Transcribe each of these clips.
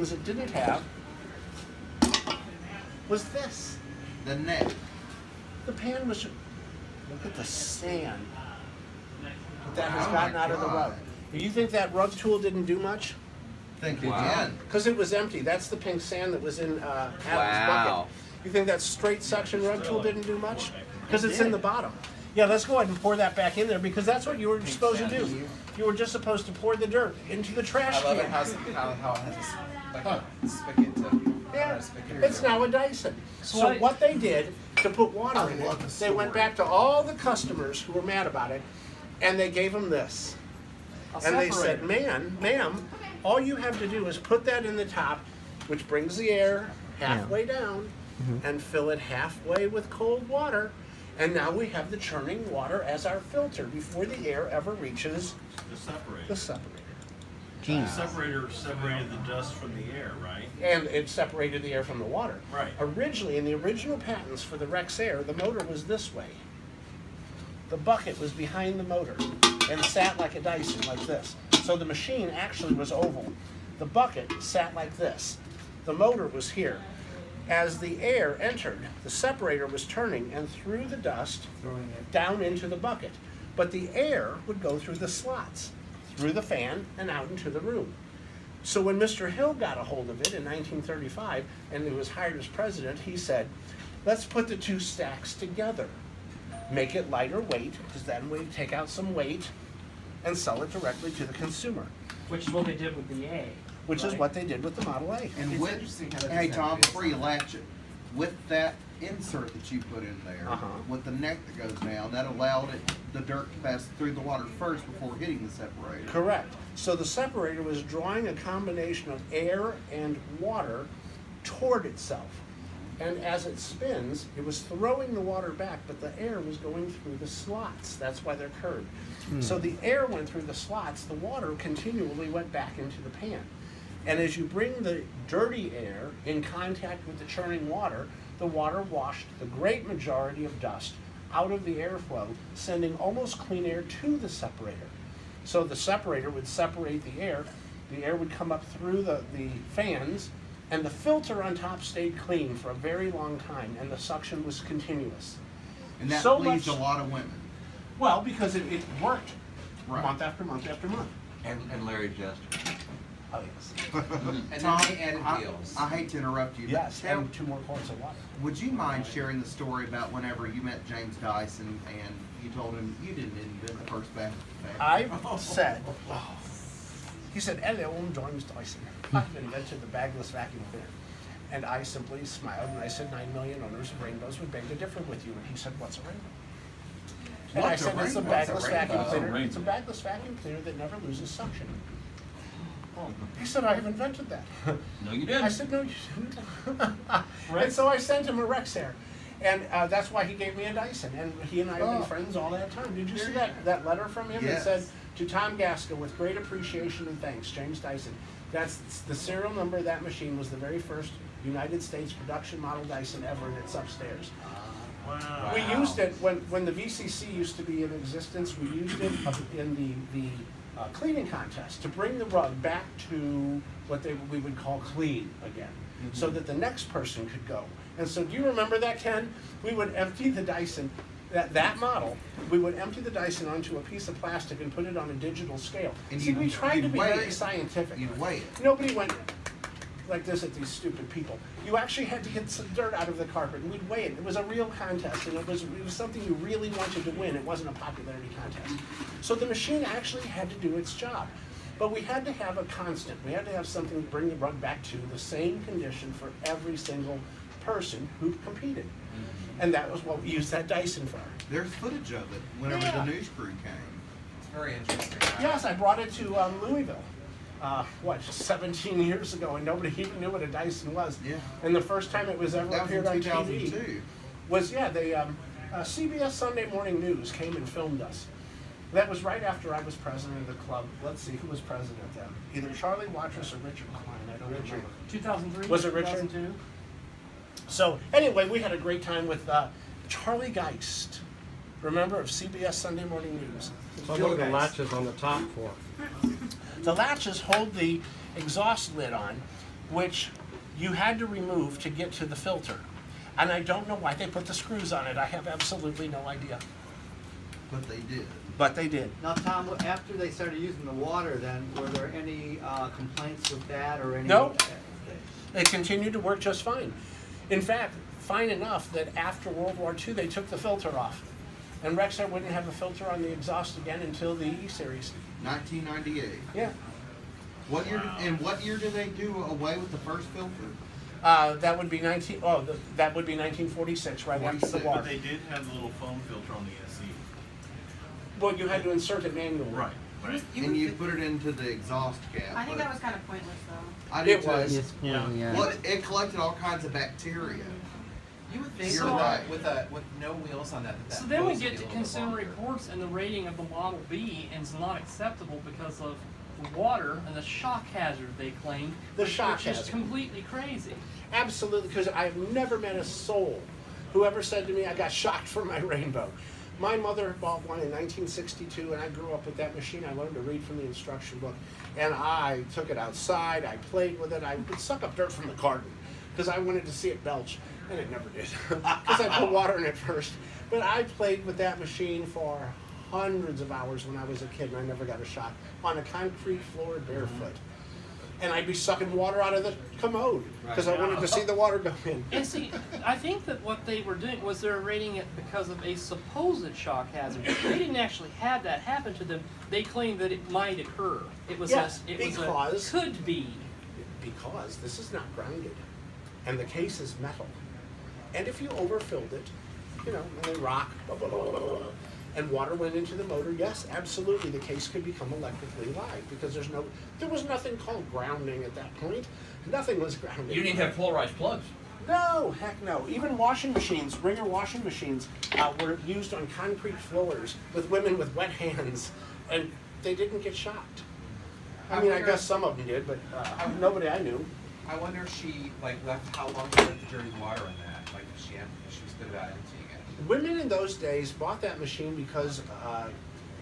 things it didn't have was this. The net. The pan was, look at the sand that has gotten out of the rug. You think that rug tool didn't do much? Think again. Because it was empty. That's the pink sand that was in Adam's bucket. You think that straight suction rug tool didn't do much? Because it's in the bottom. Yeah, let's go ahead and pour that back in there because that's what you were supposed to do. You were just supposed to pour the dirt into the trash can. I love it how it has like a spigot to... Yeah, it's now a Dyson. So what they did to put water in it, they went back to all the customers who were mad about it, and they gave them this. And they said, ma'am, all you have to do is put that in the top, which brings the air halfway down, and fill it halfway with cold water. And now we have the churning water as our filter before the air ever reaches The separator. the separator. The separator separated the dust from the air, right? And it separated the air from the water. Right. Originally, in the original patents for the Rexair, the motor was this way. The bucket was behind the motor and sat like a Dyson, like this. So the machine actually was oval. The bucket sat like this. The motor was here. As the air entered, the separator was turning and threw the dust down into the bucket. But the air would go through the slots, through the fan, and out into the room. So when Mr. Hill got a hold of it in 1935, and he was hired as president, he said, let's put the two stacks together. Make it lighter weight, because then we take out some weight and sell it directly to the consumer. Which is what they did with the A. Which is what they did with the Model A. And hey Tom, before you latch it, with that insert that you put in there, with the neck that goes down, that allowed the dirt to pass through the water first before hitting the separator. Correct. So the separator was drawing a combination of air and water toward itself. And as it spins, it was throwing the water back, but the air was going through the slots. That's why they're curved. So the air went through the slots, the water continually went back into the pan. And as you bring the dirty air in contact with the churning water, the water washed the great majority of dust out of the airflow, sending almost clean air to the separator. So the separator would separate the air would come up through the fans, and the filter on top stayed clean for a very long time, and the suction was continuous. And that So pleased much- a lot of women. Well, because it worked Right. month after month after month. And Larry Jester. Oh, yes. And Tom, then they added wheels. I hate to interrupt you. but Yes, tell- and 2 more quarts of water. Would you mind sharing the story about whenever you met James Dyson and you told him you didn't invent the first vacuum? I said, he said, hello, I'm James Dyson. I've invented the bagless vacuum cleaner. And I simply smiled and I said, 9 million owners of rainbows would beg to differ with you. And he said, what's a rainbow? And I What's a said, it's a rainbow? bagless vacuum What's a cleaner. rainbow? It's a bagless vacuum cleaner that never loses suction. He said, I have invented that. No, you I didn't. said, no, you didn't. And so I sent him a Rexair. And that's why he gave me a Dyson. And he and I have been friends all that time. Did you see that letter from him? Yes. It said, to Tom Gaskell, with great appreciation and thanks, James Dyson. That's the serial number of that machine was the very first United States production model Dyson ever, and it's upstairs. Wow. We used it when the VCC used to be in existence. We used it in the cleaning contest to bring the rug back to what we would call clean again, so that the next person could go. And so, do you remember that, Ken? We would empty the Dyson, that model. We would empty the Dyson onto a piece of plastic and put it on a digital scale. And See, we tried to be weigh very it. scientific. You'd weigh it. Nobody went like this at these stupid people. You actually had to get some dirt out of the carpet, and we'd weigh it. It was a real contest, and it was something you really wanted to win. It wasn't a popularity contest. So the machine actually had to do its job. But we had to have a constant. We had to have something to bring the rug back to the same condition for every single person who competed. And that was what we used that Dyson for. There's footage of it whenever Yeah. the news crew came. It's very interesting. Yes, I brought it to Louisville. 17 years ago, and nobody even knew what a Dyson was. Yeah. And the first time it was ever That was in appeared on TV 2002. was, the CBS Sunday Morning News came and filmed us. That was right after I was president of the club. Let's see, who was president then? Either Charlie Watrous or Richard Klein, I don't remember. 2003? Was it Richard? 2002? So anyway, we had a great time with Charlie Geist, remember, of CBS Sunday Morning News. So what are the latches on the top for? The latches hold the exhaust lid on. which you had to remove to get to the filter. And I don't know why they put the screws on it. I have absolutely no idea. But they did. But they did. Now, Tom, after they started using the water, then were there any complaints with that or any? No. It continued to work just fine. In fact, fine enough that after World War II, they took the filter off. And Rexair wouldn't have a filter on the exhaust again until the E-Series. 1998. Yeah. What year? And what year did they do away with the first filter? That would be 1946, right after the 46. war. But they did have the little foam filter on the SE. Well, you had to insert it manually. Right. And you put it into the exhaust cap. I think but that was kind of pointless though. I did It too. was. Yes, Yeah. yeah. Well, it collected all kinds of bacteria. You would think You're so, right. with no wheels on that. So then we hose would get be to a little consumer longer. reports, and the rating of the Model B is not acceptable because of the water and the shock hazard they claim. The shock which is hazard. completely crazy. Absolutely, because I've never met a soul who ever said to me, I got shocked for my Rainbow. My mother bought one in 1962, and I grew up with that machine. I learned to read from the instruction book, and I took it outside. I played with it. I would suck up dirt from the garden because I wanted to see it belch, and it never did because I put water in it first. But I played with that machine for hundreds of hours when I was a kid, and I never got a shot on a concrete floor barefoot. And I'd be sucking water out of the commode because I wanted to see the water go in. And see, I think that what they were doing was they were rating it because of a supposed shock hazard. They didn't actually have that happen to them. They claimed that it might occur. It was Yes, a, because- could be. Because this is not grounded, and the case is metal. And if you overfilled it, you know, and they rock, blah, blah, blah, blah, blah, and water went into the motor, yes, absolutely, the case could become electrically live because there was nothing called grounding at that point. Nothing was grounding. You need to have polarized plugs. No, heck no. Even washing machines, Ringer washing machines, were used on concrete floors with women with wet hands, and they didn't get shocked. I mean, I guess some of them did, but nobody I knew. I wonder if she left how long she left the dirty water in that. Like if she stood about emptying it. Women in those days bought that machine because,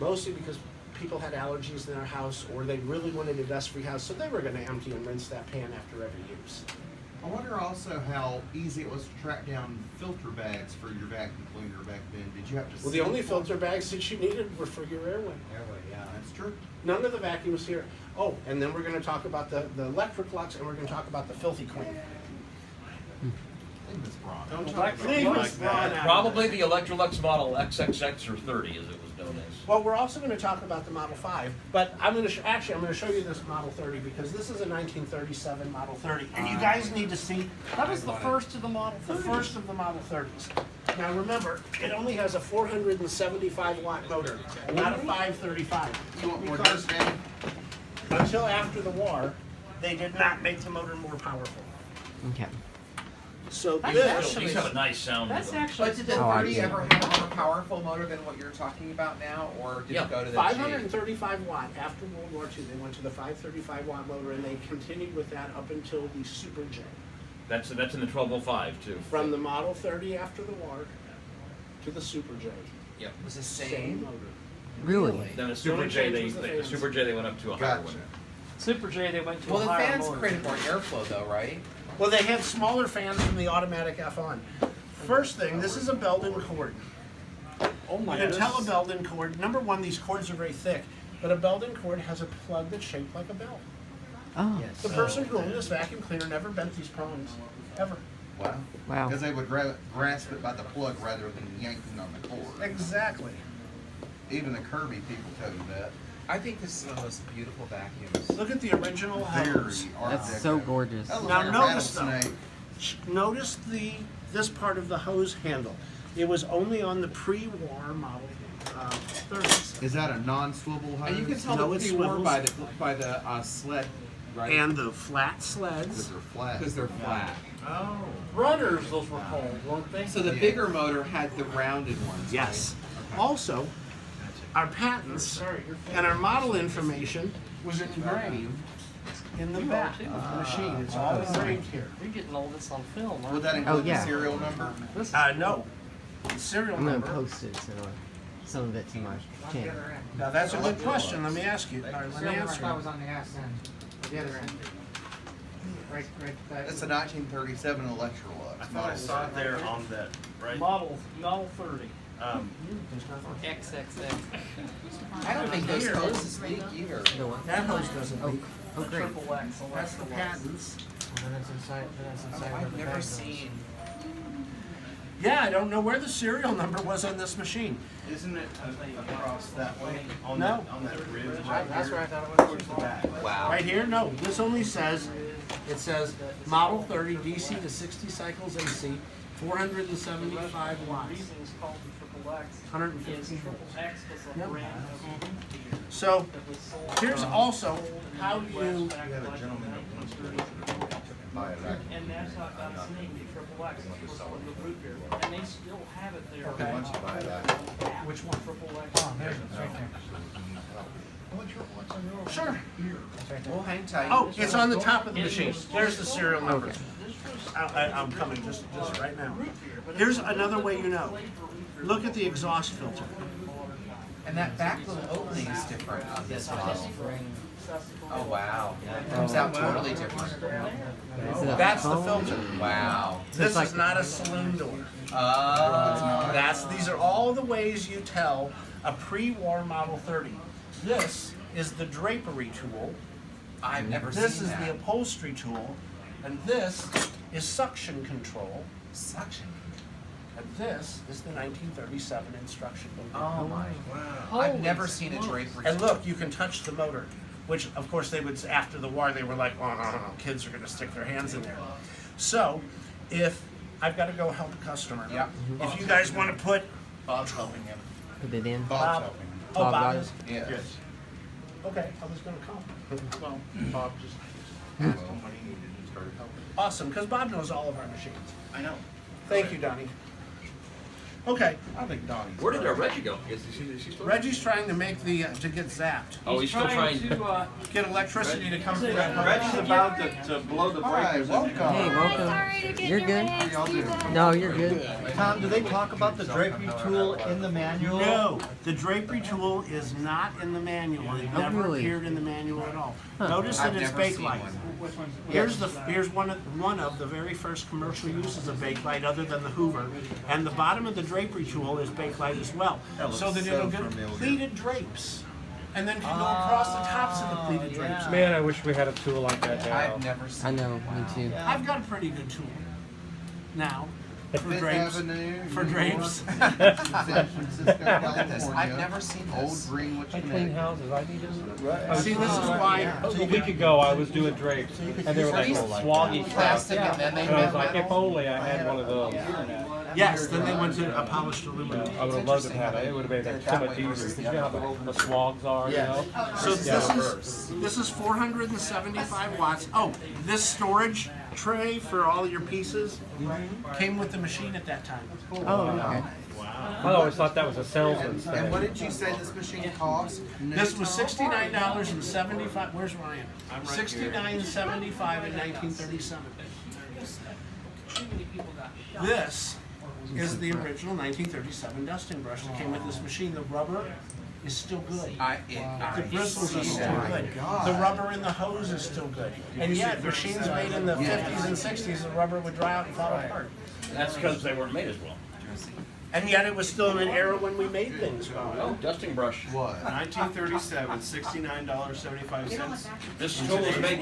mostly because people had allergies in their house or they really wanted a dust-free house, so they were going to empty and rinse that pan after every use. I wonder also how easy it was to track down filter bags for your vacuum cleaner back then. Did you have to? Well, the send only for filter bags that you needed were for your airway. Airway, yeah, that's true. None of the vacuums here. Oh, and then we're going to talk about the electric lux, and we're going to talk about the filthy queen. Leave this Braun. Don't Well, talk that- about Leave it. this Braun out. Probably the Electrolux model XXX or 30, as it was known as. Well, we're also going to talk about the Model 5, but I'm going to I'm going to show you this Model 30 because this is a 1937 Model 30, and you guys need to see That was the first of the Model the 30s. first of the Model 30s. Now remember, it only has a 475 watt motor, not a 535. You want more Because dirt, Danny? until after the war, they did not make the motor more powerful. Okay. So That's this, actually- These have a nice sound to That's them. actually. But did the Oh, I 30 see. ever have a more powerful motor than what you're talking about now, or did Yeah. it go to the 535 watt. After World War II, they went to the 535 watt motor, and they continued with that up until the Super J. That's in the 1205 too. From the Model 30 after the war to the Super J. Yep. It was the Same same. motor. Really? Then the Super J, change was the the fans. Super J, they went up to a higher Gotcha. one. Super J, they went to Well, a the higher fans motor. created more airflow, though, right? Well, they had smaller fans from the automatic F-on. First thing, this is a Belden cord. Oh my You can tell a goodness. Belden cord. Number one, these cords are very thick, but a Belden cord has a plug that's shaped like a bell. Oh. The person who owned this vacuum cleaner never bent these prongs, ever. Wow. Wow. Because they would grasp it by the plug rather than yanking on the cord. Exactly. Even the Kirby people told you that. I think this is one of the most beautiful vacuums. Look at the original hose. Very Art That's so Deco. gorgeous. That looks Now like a notice though. rattlesnake. Notice this part of the hose handle. It was only on the pre-war Model 30s. Is that a non-swivel hose? And you can tell No, the it pre-war swivels. by the sled, right? And the flat Because sleds. they're flat. Because they're flat. Oh. Rudders, those were called, weren't they? So the Yeah. bigger motor had the rounded ones. Yes. Also, our patents and our model information was engraved in the You are back too. of the machine. It's all engraved here. You're getting all this on film, Would aren't that you? include yeah. the serial number? This is No. Serial I'm gonna number. post it so some of it's in my channel. Now that's a good question. Let me ask you. All right, let me answer. on the ass end, the other end. It's a 1937 Electrolux. I thought I saw it there on that, right? Model 30. XXX. I don't think those hoses leak either. That hose doesn't leak. Oh, great. Triple X. That's the patents. I've never seen. Yeah, I don't know where the serial number was on this machine. Isn't it across that way? On No. that, on that rib right That's here? where I thought it was. Towards the back. Wow. Right here? No, this only says, it says Model 30 DC to 60 cycles AC, 475 watts. Reasons called the Triple X. 150 Is Triple X was a Yep. brand So that was sold. here's also how you, And that's how it got its name, the Triple X, was for the root beer. And they still have it there. Okay. Which one? Triple X. Oh, there's it, right sure. Well, hang tight. Oh, it's on the top of the machine. There's the serial number. I'm coming just right now. Here's another way you know. Look at the exhaust filter. And that back little opening is different on this model. Oh wow. It comes out totally different. Is it a That's the phone? filter. Wow. This like- is not a saloon door. Oh. These are all the ways you tell a pre-war Model 30. This is the drapery tool. I've never This seen is that. the upholstery tool. And this is suction control. Suction. And this is the 1937 instruction book. Oh my. Holy I've never seen a smokes. drapery. And look, you can touch the motor, which of course they would, after the war, they were like, oh, no, kids are gonna stick their hands in there. So, if I've gotta go help a customer. Yep. If you guys wanna put, Bob's helping him. Put it in. Bob's helping him. oh, Bob Bob got is, Yes. okay, I was gonna come. Well, Bob just asked him what he needed and started helping. Awesome, because Bob knows all of our machines. I know. Thank you, Donnie. Okay, I don't think Donnie's. Where did our Reggie go? Is she still? Reggie's trying to make the, to get zapped. Oh, he's still trying. to, Get electricity to come through that. Reggie's about to blow the Hi, breakers. welcome. Hey, welcome. Sorry to get You're your good. legs, Y'all do. Stephen. No, you're good. Tom, do they talk about the drapery tool in the manual? No, the drapery tool is not in the manual. It never really? appeared in the manual at all. Huh. Notice that I've it's never seen Bakelite. one. Here's one of the very first commercial uses of Bakelite, other than the Hoover. And the bottom of the drapery tool is Bakelite as well, so that it'll get pleated drapes, and then can go across the tops of the pleated drapes. Man, I wish we had a tool like that now. I've never seen. I know, me too. I've got a pretty good tool now for Fifth drapes. Avenue. For drapes. San Francisco, Look at this. California. I've never seen Old this. Greenwich, I clean Connecticut. houses. I need to. See, this is why. A week ago, I was doing drapes, and they were like These swaggy plastic, and then they And I was made like, if metal. only I had one of those. Yes, then they went to a polished aluminum. I would have loved to have it. It would have made it so much easier. Because you know how the swags are, you know? So this is 475 watts. Oh, this storage tray for all your pieces came with the machine at that time. Oh, okay. I always thought that was a salesman's And what thing. did you say this machine cost? This was $69.75. Where's Ryan? $69.75 in 1937. This is the original 1937 dusting brush that came with this machine. The rubber is still good. The bristles are still good. The rubber in the hose is still good. And yet, machines made in the 50s and 60s, the rubber would dry out and fall apart. That's because they weren't made as well. And yet, it was still in an era when we made things well. Oh, dusting brush. What? 1937, $69.75. This tool was made